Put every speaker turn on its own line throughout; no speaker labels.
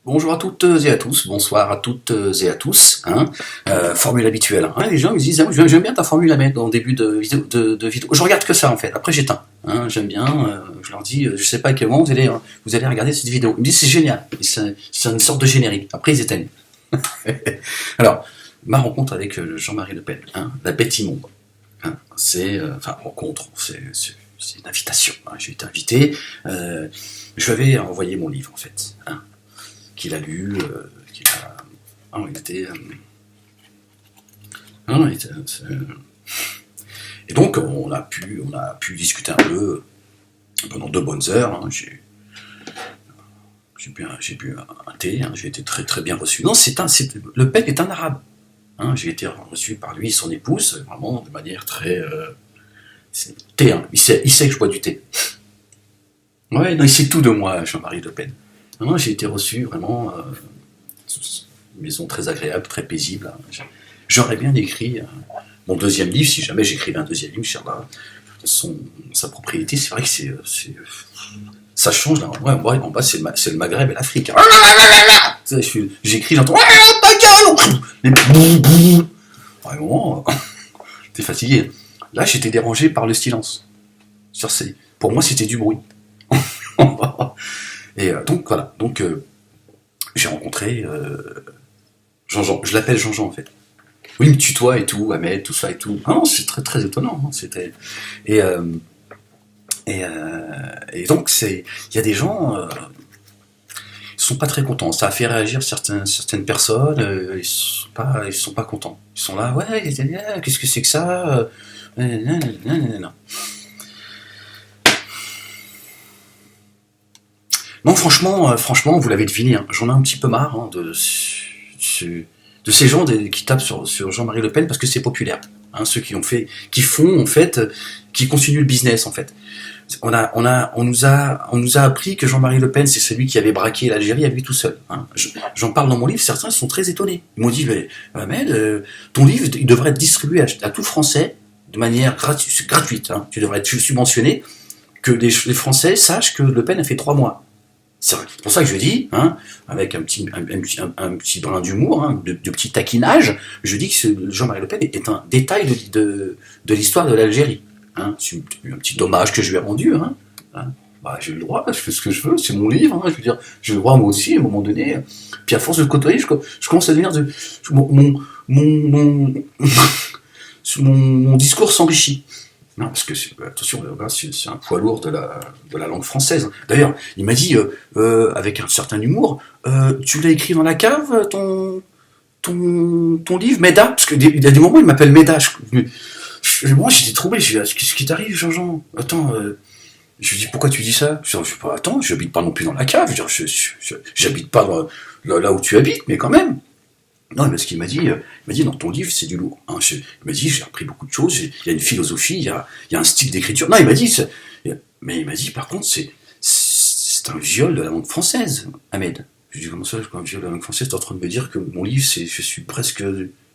Bonjour à toutes et à tous, bonsoir à toutes et à tous. Formule habituelle. Les gens me disent, j'aime bien ta formule à mettre en début de vidéo. Je regarde que ça en fait, après j'éteins. J'aime bien, je leur dis, je sais pas à quel moment vous allez regarder cette vidéo. Ils me disent c'est génial, c'est une sorte de générique. Après ils éteignent. Alors, ma rencontre avec Jean-Marie Le Pen, la bête immonde. Rencontre, c'est une invitation. J'ai été invité. Je lui avais envoyé mon livre en fait. Qu'il a lu, qu'il a... il était... Et donc, on a pu discuter un peu pendant 2 bonnes heures. J'ai bu un thé, j'ai été très très bien reçu. Non, Le Pen est un arabe. J'ai été reçu par lui et son épouse, vraiment de manière très... thé, il sait que je bois du thé. Ouais, non, il sait tout de moi, Jean-Marie Le Pen. Non, j'ai été reçu vraiment une maison très agréable, très paisible. J'aurais bien écrit mon deuxième livre, si jamais j'écrivais un deuxième livre, sa propriété, c'est vrai que ça change. Là. Ouais, en bas, c'est le Maghreb et l'Afrique. J'écris, j'entends ta gueule. Vraiment, t'es fatigué. Là, j'étais dérangé par le silence. Pour moi, c'était du bruit. Et donc voilà, j'ai rencontré Jean-Jean, je l'appelle Jean-Jean en fait. Oui, il me tutoie et tout, Ahmed, tout ça et tout. Ah non, c'est très très étonnant. C'était et, euh, et donc il y a des gens, ils sont pas très contents. Ça a fait réagir certaines personnes. Ils sont pas contents. Ils sont là, ouais, qu'est-ce que c'est que ça? Non. Non, franchement, vous l'avez deviné, j'en ai un petit peu marre de ces gens qui tapent sur Jean-Marie Le Pen parce que c'est populaire. Ceux qui font en fait, qui continuent le business en fait. On nous a appris que Jean-Marie Le Pen c'est celui qui avait braqué l'Algérie à lui tout seul. J'en parle dans mon livre, certains sont très étonnés. Ils m'ont dit, mais Ahmed, ton livre il devrait être distribué à tout Français de manière gratuite. Tu devrais être subventionné, que les Français sachent que Le Pen a fait 3 mois. C'est pour ça que je dis, avec un petit brin d'humour, de petit taquinage, je dis que Jean-Marie Le Pen est un détail de l'histoire de l'Algérie. C'est un petit hommage que je lui ai rendu. J'ai le droit, je fais ce que je veux, c'est mon livre. Je veux dire, j'ai le droit moi aussi à un moment donné. Puis à force de le côtoyer, je commence à devenir mon discours s'enrichit. Non, parce que, attention, c'est un poids lourd de la langue française. D'ailleurs, il m'a dit, avec un certain humour, tu l'as écrit dans la cave, ton livre, Méda? Parce qu'il y a des moments où il m'appelle Méda. Moi, j'étais troublé. Je lui ai dit, qu'est-ce qui t'arrive, Jean-Jean? Attends, je lui ai dit, pourquoi tu dis ça? Je lui ai dit, attends, j'habite pas non plus dans la cave. J'habite pas là où tu habites, mais quand même. Non, parce qu'il m'a dit, dans ton livre, c'est du lourd. Il m'a dit, j'ai appris beaucoup de choses, il y a une philosophie, il y a un style d'écriture. Non, il m'a dit, par contre, c'est un viol de la langue française, Ahmed. Je lui ai dit, comment ça, un viol de la langue française? T'es en train de me dire que mon livre, je suis presque...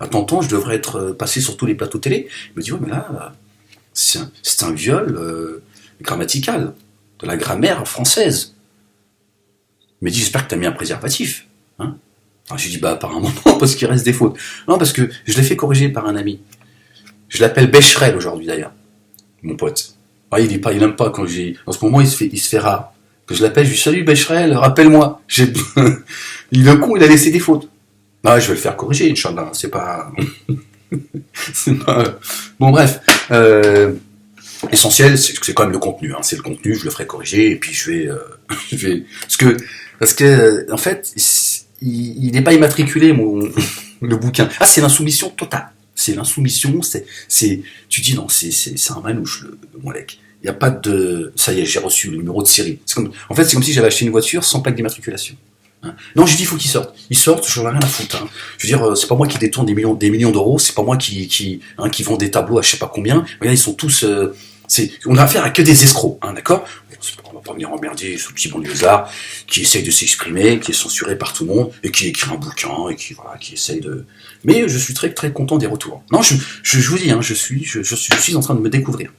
À ton je devrais être passé sur tous les plateaux télé. Il m'a dit, ouais, mais là, c'est un viol grammatical, de la grammaire française. Il m'a dit, j'espère que t'as mis un préservatif. J'ai dit, apparemment non, parce qu'il reste des fautes. Non, parce que je l'ai fait corriger par un ami. Je l'appelle Becherel aujourd'hui, d'ailleurs. Mon pote. Il n'aime pas quand en ce moment, il se fait rare. Que je l'appelle, je lui dis, salut Becherel, rappelle-moi. Le con, il a laissé des fautes. Je vais le faire corriger, Inch'Allah. C'est pas... Bon, bref. L'essentiel, c'est quand même le contenu. C'est le contenu, je le ferai corriger, et puis je vais... Parce que, en fait... Il n'est pas immatriculé, le bouquin. C'est l'insoumission totale. C'est l'insoumission, tu dis non, c'est un manouche, le Moulek. Il n'y a pas de... Ça y est, j'ai reçu le numéro de série. En fait, c'est comme si j'avais acheté une voiture sans plaque d'immatriculation. Non, je dis, il faut qu'ils sortent. Ils sortent, je n'en ai rien à foutre. Je veux dire, c'est pas moi qui détourne des millions d'euros, c'est pas moi qui vend des tableaux à je sais pas combien. Regarde, ils sont tous... on a affaire à que des escrocs, d'accord? On va pas venir emmerder ce petit banlieusard qui essaye de s'exprimer, qui est censuré par tout le monde, et qui écrit un bouquin, et qui essaye de... Mais je suis très très content des retours. Non, je vous dis, je suis en train de me découvrir.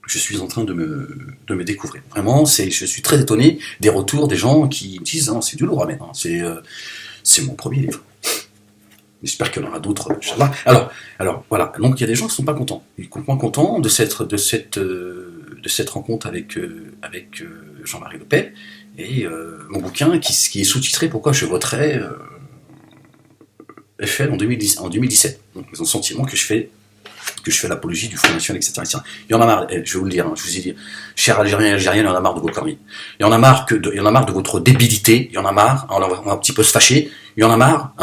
je suis en train de me découvrir. Vraiment, je suis très étonné des retours des gens qui me disent, c'est du lourd à mettre, c'est mon premier livre. J'espère qu'il y en aura d'autres, Inch'Allah. Alors, voilà. Donc, il y a des gens qui ne sont pas contents. Ils sont pas contents de cette rencontre avec Jean-Marie Le Pen et mon bouquin qui est sous-titré Pourquoi je voterai FN en 2017. Donc, ils ont le sentiment que je fais l'apologie du Front National, etc., etc. Il y en a marre, je vais vous le dire, je vous ai dit, chers Algériens et Algériennes, il y en a marre de vos conneries. Il y en a marre de votre débilité, il y en a marre, on va un petit peu se fâcher, il y en a marre,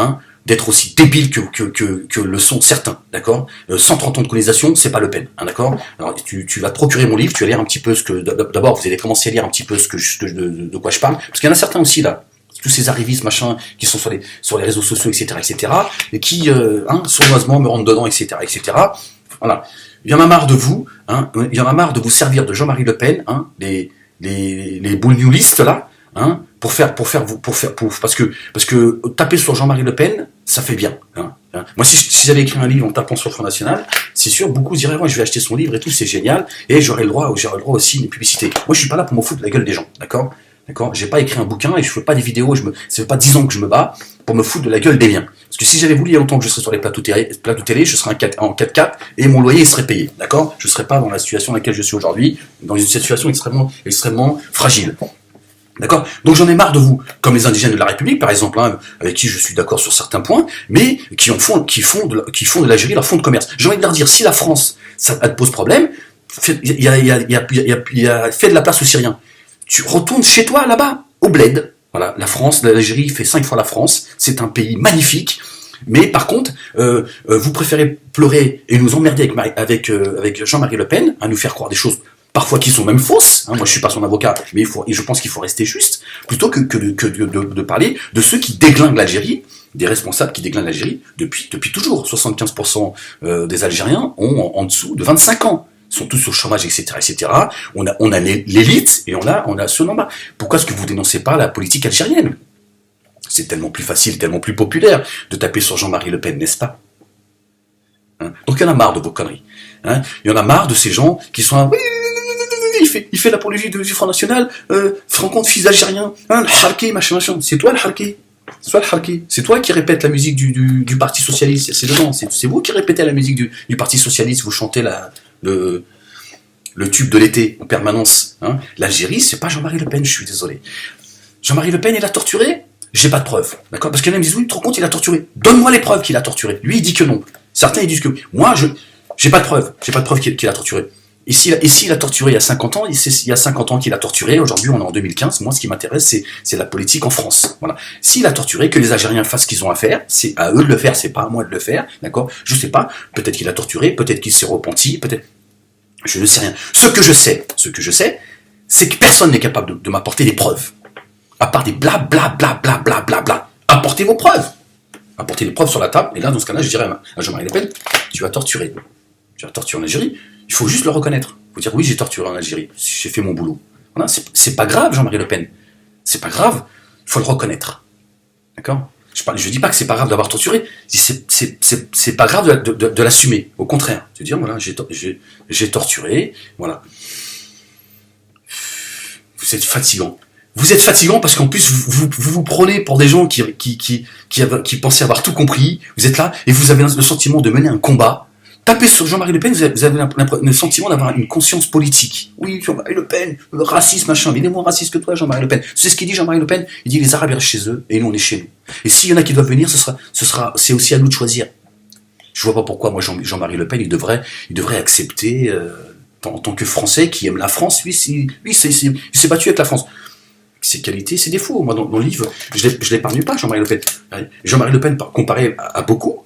d'être aussi débile que le sont certains, d'accord 130 ans de colonisation, c'est pas Le Pen, d'accord. Alors tu vas te procurer mon livre, tu vas lire un petit peu d'abord vous allez commencer à lire un petit peu de quoi je parle, parce qu'il y en a certains aussi là, tous ces arrivistes machin qui sont sur les réseaux sociaux, etc., et qui sournoisement me rentrent dedans, etc., etc. Voilà. Il y en a marre de vous, il y en a marre de vous servir de Jean-Marie Le Pen, les bougnoulistes là, parce que taper sur Jean-Marie Le Pen, ça fait bien. Moi, si j'avais écrit un livre en tapant sur le Front National, c'est sûr, beaucoup diraient, moi, je vais acheter son livre et tout, c'est génial, et j'aurai le droit aussi à une publicité. Moi, je suis pas là pour me foutre de la gueule des gens, d'accord. J'ai pas écrit un bouquin et je fais pas des vidéos, ça fait pas 10 ans que je me bats pour me foutre de la gueule des miens. Parce que si j'avais voulu il y a longtemps que je serais sur les plateaux télé, je serais en 4x4 et mon loyer serait payé, d'accord. Je serais pas dans la situation dans laquelle je suis aujourd'hui, dans une situation extrêmement, extrêmement fragile. D'accord. Donc j'en ai marre de vous, comme les indigènes de la République, par exemple, avec qui je suis d'accord sur certains points, mais qui font de l'Algérie leur fonds de commerce. J'ai envie de leur dire, si la France, ça te pose problème, il y a fait de la place aux Syriens. Tu retournes chez toi, là-bas, au bled. Voilà, l'Algérie fait 5 fois la France, c'est un pays magnifique, mais par contre, vous préférez pleurer et nous emmerder avec Jean-Marie Le Pen, à nous faire croire des choses parfois qui sont même fausses, moi je suis pas son avocat, mais je pense qu'il faut rester juste, plutôt que de parler de ceux qui déglinguent l'Algérie, des responsables qui déglinguent l'Algérie depuis toujours. 75% des Algériens ont en dessous de 25 ans. Ils sont tous au chômage, etc., etc. On a l'élite et on a ce nombre. Pourquoi est-ce que vous dénoncez pas la politique algérienne? C'est tellement plus facile, tellement plus populaire de taper sur Jean-Marie Le Pen, n'est-ce pas? Donc il y en a marre de vos conneries. Il y en a marre de ces gens qui sont il fait l'apologie du Front National, rencontre fils d'Algériens, le Harki, machin. C'est toi le Harki. C'est toi qui répète la musique du Parti Socialiste. C'est vous qui répétez la musique du Parti Socialiste. Vous chantez le tube de l'été en permanence. L'Algérie, c'est pas Jean-Marie Le Pen, je suis désolé. Jean-Marie Le Pen, il a torturé? J'ai pas de preuves. D'accord? Parce qu'il y en a qui me disent, oui, tu te rends compte, il a torturé. Donne-moi les preuves qu'il a torturé. Lui, il dit que non. Certains, ils disent que oui. Moi, j'ai pas de preuves. J'ai pas de preuves qu'il a torturé. Et s'il a torturé il y a 50 ans, il y a 50 ans qu'il a torturé, aujourd'hui on est en 2015, moi ce qui m'intéresse c'est la politique en France. Voilà. S'il a torturé, que les Algériens fassent ce qu'ils ont à faire, c'est à eux de le faire, c'est pas à moi de le faire, d'accord? Je sais pas, peut-être qu'il a torturé, peut-être qu'il s'est repenti, peut-être... Je ne sais rien. Ce que je sais, c'est que personne n'est capable de m'apporter des preuves. À part des bla bla bla bla bla bla bla. Apportez vos preuves. Apportez les preuves sur la table, et là dans ce cas-là je dirais à Jean-Marie Le Pen, tu as torturé. Tu as torturé en Algérie. Il faut juste le reconnaître. Il faut dire oui, j'ai torturé en Algérie. J'ai fait mon boulot. Voilà, c'est pas grave, Jean-Marie Le Pen. C'est pas grave. Il faut le reconnaître. D'accord? Je dis pas que c'est pas grave d'avoir torturé. C'est pas grave de l'assumer. Au contraire, de dire voilà, j'ai torturé. Voilà. Vous êtes fatigant. Vous êtes fatigant parce qu'en plus vous prenez pour des gens qui pensaient avoir tout compris. Vous êtes là et vous avez le sentiment de mener un combat. Tapez sur Jean-Marie Le Pen, vous avez le sentiment d'avoir une conscience politique. Oui, Jean-Marie Le Pen, le racisme, machin. Mais il est moins raciste que toi, Jean-Marie Le Pen. C'est ce qu'il dit, Jean-Marie Le Pen. Il dit les Arabes restent chez eux et nous on est chez nous. Et s'il y en a qui doivent venir, c'est aussi à nous de choisir. Je vois pas pourquoi moi Jean-Marie Le Pen il devrait accepter en tant que Français qui aime la France. Lui, il s'est battu avec la France. Ses qualités, ses défauts. Moi, dans le livre, je l'épargne pas, Jean-Marie Le Pen. Jean-Marie Le Pen, comparé à beaucoup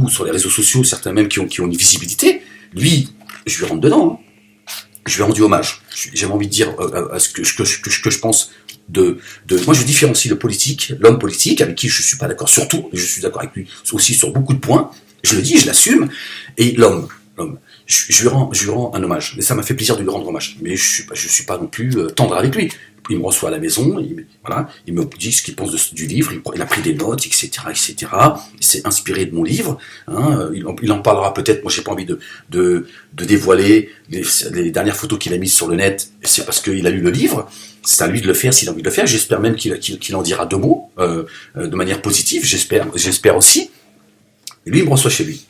sur les réseaux sociaux, certains même qui ont une visibilité, lui, je lui rentre dedans. Je lui ai rendu hommage. J'avais envie de dire à ce que je pense moi, je différencie le politique, l'homme politique, avec qui je suis pas d'accord sur tout, mais je suis d'accord avec lui aussi sur beaucoup de points. Je le dis, je l'assume. Et l'homme. Je lui rends un hommage. Et ça m'a fait plaisir de lui rendre hommage. Mais je suis pas non plus tendre avec lui. il me reçoit à la maison, voilà, il me dit ce qu'il pense du livre, il a pris des notes, etc., etc. Il s'est inspiré de mon livre. Hein, il en parlera peut-être. Moi, j'ai pas envie de dévoiler les dernières photos qu'il a mises sur le net. C'est parce qu'il a lu le livre. C'est à lui de le faire s'il a envie de le faire. J'espère même qu'il en dira 2 mots de manière positive. J'espère aussi. Et lui, il me reçoit chez lui.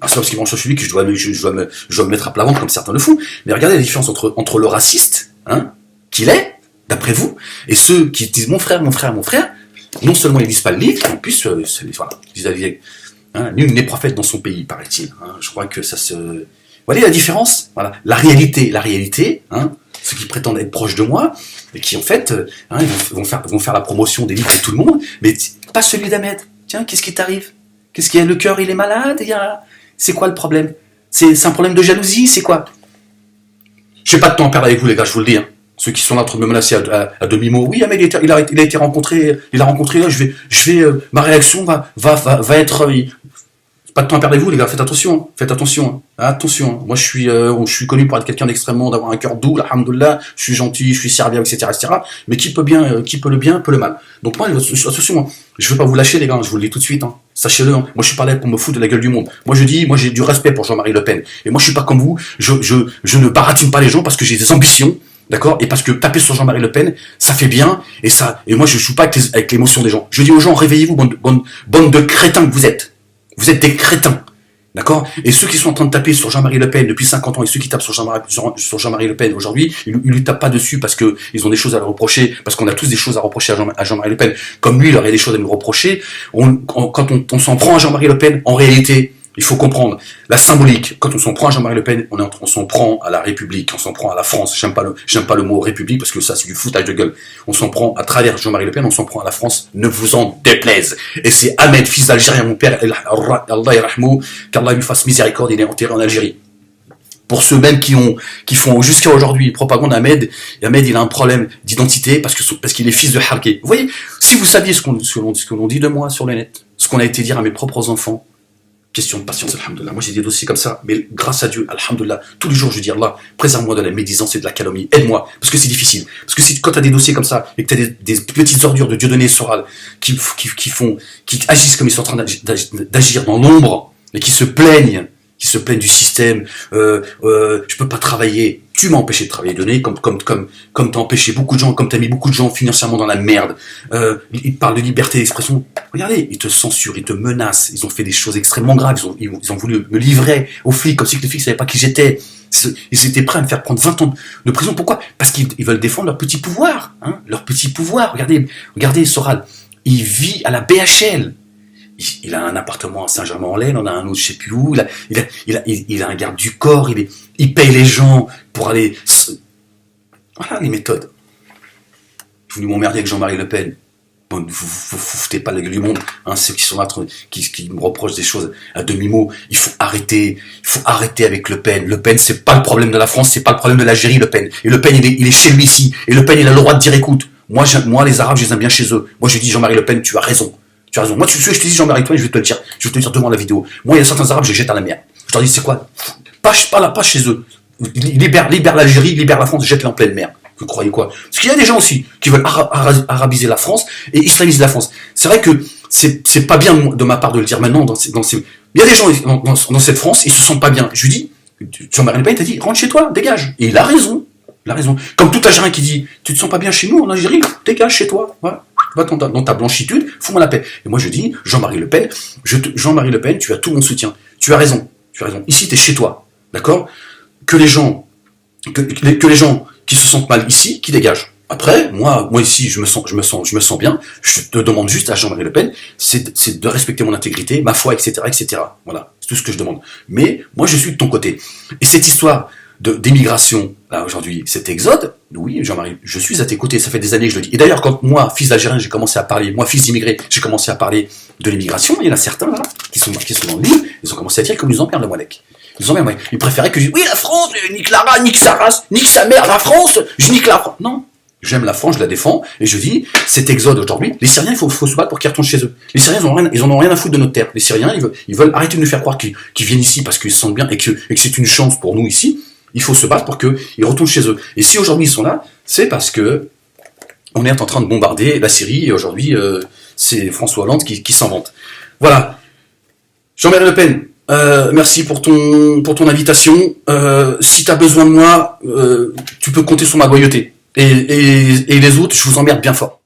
Alors c'est pas parce qu'il me reçoit chez lui que je dois me mettre à plat ventre comme certains le font. Mais regardez la différence entre le raciste, hein, qu'il est, d'après vous, et ceux qui disent mon frère, non seulement ils lisent pas le livre, en plus, voilà, nul n'est prophète dans son pays, paraît-il. Hein, je crois que ça se... Vous voyez la différence? Voilà. La réalité, hein, ceux qui prétendent être proches de moi, et qui en fait, hein, vont faire la promotion des livres de tout le monde, mais pas celui d'Ahmed. Tiens, qu'est-ce qui t'arrive? Qu'est-ce qu'il y a? Le cœur, il est malade? C'est quoi le problème? C'est un problème de jalousie? C'est quoi? Je n'ai pas de temps à perdre avec vous, les gars, je vous le dis. Hein. Ceux qui sont là en train de me menacer à demi-mot. Oui, mais il a été rencontré, là, ma réaction va être... Pas de temps à perdre avec vous, les gars, faites attention. Attention. Moi, je suis connu pour être quelqu'un d'avoir un cœur doux, alhamdoulilah, je suis gentil, je suis serviable, etc. Mais qui peut le bien, peut le mal. Donc moi, attention, je veux pas vous lâcher, les gars, je vous le dis tout de suite. Hein. Sachez-le, hein. Moi, je suis pas là pour me foutre de la gueule du monde. Moi, j'ai du respect pour Jean-Marie Le Pen. Et moi, je suis pas comme vous, je ne baratine pas les gens parce que j'ai des ambitions. D'accord? Et parce que taper sur Jean-Marie Le Pen, ça fait bien, et moi, je joue pas avec l'émotion des gens. Je dis aux gens, réveillez-vous, bande de crétins que vous êtes. Vous êtes des crétins, d'accord? Et ceux qui sont en train de taper sur Jean-Marie Le Pen depuis 50 ans et ceux qui tapent sur Jean-Marie Le Pen aujourd'hui, ils lui tapent pas dessus parce que ils ont des choses à le reprocher, parce qu'on a tous des choses à reprocher à Jean-Marie Le Pen. Comme lui, il aurait des choses à nous reprocher. Quand on s'en prend à Jean-Marie Le Pen, en réalité, il faut comprendre la symbolique. Quand on s'en prend à Jean-Marie Le Pen, on s'en prend à la République, on s'en prend à la France. J'aime pas le mot République parce que ça c'est du foutage de gueule. On s'en prend à travers Jean-Marie Le Pen, on s'en prend à la France. Ne vous en déplaise. Et c'est Ahmed, fils d'Algérien, mon père, Allah yarhamou, qu'Allah lui fasse miséricorde, il est enterré en Algérie. Pour ceux même qui font jusqu'à aujourd'hui propagande Ahmed, il a un problème d'identité parce qu'il est fils de Harké. Vous voyez, si vous saviez ce que l'on dit de moi sur le net, ce qu'on a été dire à mes propres enfants. Question de patience, alhamdoulilah. Moi, j'ai des dossiers comme ça, mais grâce à Dieu, alhamdoulilah, tous les jours, je dis Allah, préserve-moi de la médisance et de la calomnie. Aide-moi, parce que c'est difficile. Parce que quand tu as des dossiers comme ça, et que tu as des petites ordures de Dieudonné Soral qui agissent comme ils sont en train d'agir dans l'ombre, et qui se plaignent du système, je peux pas travailler. Tu m'as empêché de travailler, donné, comme t'as empêché beaucoup de gens, comme t'as mis beaucoup de gens financièrement dans la merde. Ils te parlent de liberté d'expression. Regardez, ils te censurent, ils te menacent. Ils ont fait des choses extrêmement graves. Ils ont voulu me livrer aux flics, comme si les flics savaient pas qui j'étais. Ils étaient prêts à me faire prendre 20 ans de prison. Pourquoi? Parce qu'ils veulent défendre leur petit pouvoir, hein, leur petit pouvoir. Regardez Soral. Il vit à la BHL. Il a un appartement à Saint-Germain-en-Laye, il en a un autre je sais plus où, il a un garde du corps, il paye les gens pour aller... Voilà les méthodes. Vous voulez m'emmerder avec Jean-Marie Le Pen. Bon, vous foutez pas la gueule du monde, hein, ceux qui sont là, qui me reprochent des choses à demi-mot. Il faut arrêter avec Le Pen. Le Pen, c'est pas le problème de la France, c'est pas le problème de l'Algérie, Le Pen. Et Le Pen, il est chez lui ici. Et Le Pen, il a le droit de dire, écoute, moi les Arabes, je les aime bien chez eux. Moi, je dis, Jean-Marie Le Pen, tu as raison. Moi, tu sais, je te dis Jean-Marie Le Pen, je vais te le dire devant la vidéo. Moi, il y a certains Arabes, je les jette à la mer. Je leur dis, c'est quoi? Pas chez eux. Libère l'Algérie, libère la France, jette-les en pleine mer. Vous croyez quoi? Parce qu'il y a des gens aussi qui veulent arabiser la France et islamiser la France. C'est vrai que c'est pas bien de ma part de le dire maintenant. Il y a des gens dans cette France, ils se sentent pas bien. Je lui dis, Jean-Marie Le Pen t'a dit, rentre chez toi, dégage. Et il a raison. Comme tout Algérien qui dit, tu te sens pas bien chez nous en Algérie, dégage chez toi. Voilà. Va dans ta blanchitude, fous-moi la paix. Et moi je dis, Jean-Marie Le Pen, tu as tout mon soutien. Tu as raison. Ici, t'es chez toi. D'accord? Que les gens qui se sentent mal ici, qui dégagent. Après, moi ici, je me sens bien. Je te demande juste à Jean-Marie Le Pen, c'est de respecter mon intégrité, ma foi, etc., etc. Voilà. C'est tout ce que je demande. Mais, moi, je suis de ton côté. Et cette histoire d'émigration, là, aujourd'hui, cet exode, oui, Jean-Marie, je suis à tes côtés, ça fait des années que je le dis. Et d'ailleurs, quand moi, fils d'Algérien, j'ai commencé à parler, moi, fils d'immigré, j'ai commencé à parler de l'immigration, il y en a certains, là, qui sont dans le livre, ils ont commencé à dire comme ils emmerdent le Moalek. Ils préféraient que je dise, oui, la France, nique la race, nique sa race, nique sa mère, la France, je nique la France. Non. J'aime la France, je la défends, et je dis, cet exode aujourd'hui, les Syriens, il faut se battre pour qu'ils retournent chez eux. Les Syriens, ils en ont rien à foutre de notre terre. Les Syriens, ils veulent arrêter de nous faire croire qu'ils viennent ici parce qu'ils se sentent bien et que c'est une chance pour nous ici. Il faut se battre pour qu'ils retournent chez eux. Et si aujourd'hui ils sont là, c'est parce que on est en train de bombarder la Syrie, et aujourd'hui, c'est François Hollande qui s'en vante. Voilà. Jean-Marie Le Pen, merci pour ton invitation. Si tu as besoin de moi, tu peux compter sur ma loyauté. Et les autres, je vous emmerde bien fort.